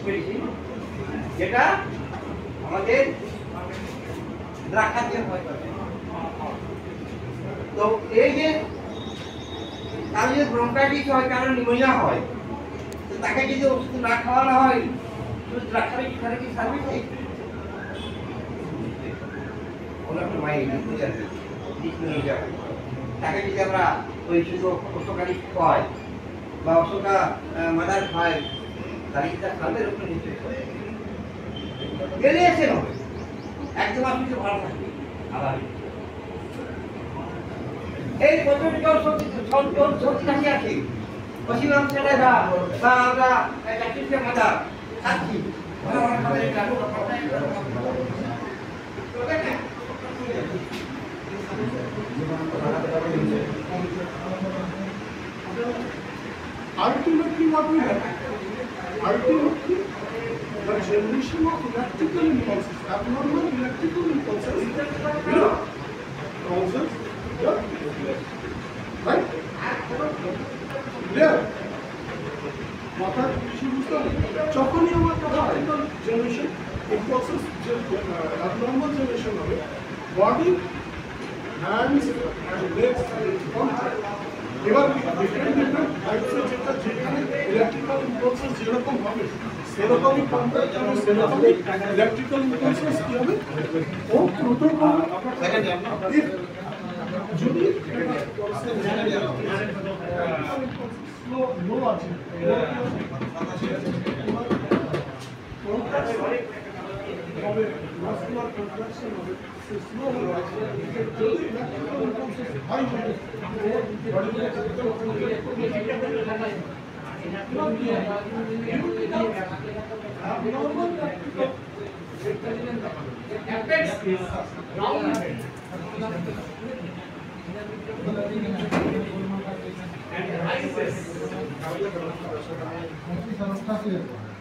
Medicine যেটা আমাদের drug খাতে হয়। তো এই যে কারো যদি ব্রঙ্কাইটিস হয়, কারো নিউমোনিয়া হয়, তো তাকে যদি ওষুধ না খাওয়ানো হয়, শুধু ড্রাগ খাবে কি সার্ভিস নেই? তাকে যদি আমরা ওই শুধু অশ্বকারী খাওয়াই বা অশোকা মাদার খাওয়াই, তাহলে কি তার খাবে রোগ নিশ্চয়ই ভ্যারিয়েশন হবে, একদম আপনি ভালো থাকবে। আবার এই প্রচুর সর্দি কাশি আছে, পশ্চিমবঙ্গ ছেলে বা আমরা চাকরিতে মাদার খাচ্ছি, ultimately what we have, ultimately the generation of electrical impulses, abnormal electrical impulses, causes the right? Clear? মাথার কিছু বুঝতে হবে যখনই আমার electrical generation impulses abnormal generation হবে, body, hands and legs contract. এবার ডিফারেন্ট টাইপসের যেখানে ইলেকট্রিক্যাল ইম্পালসেস যেরকম হবে সেরকমই কন্ট্যাক্ট হবে, সেরকমই ইলেকট্রিক্যাল ইম্পালসেস কি হবে ও প্রোটোকল যদি স্লো আছে হবে মাসকুলার কন্ট্রাকশন হবে স্লো হবে, যদি ইলেকট্রিক্যাল ইম্পালসেস হাই হবে body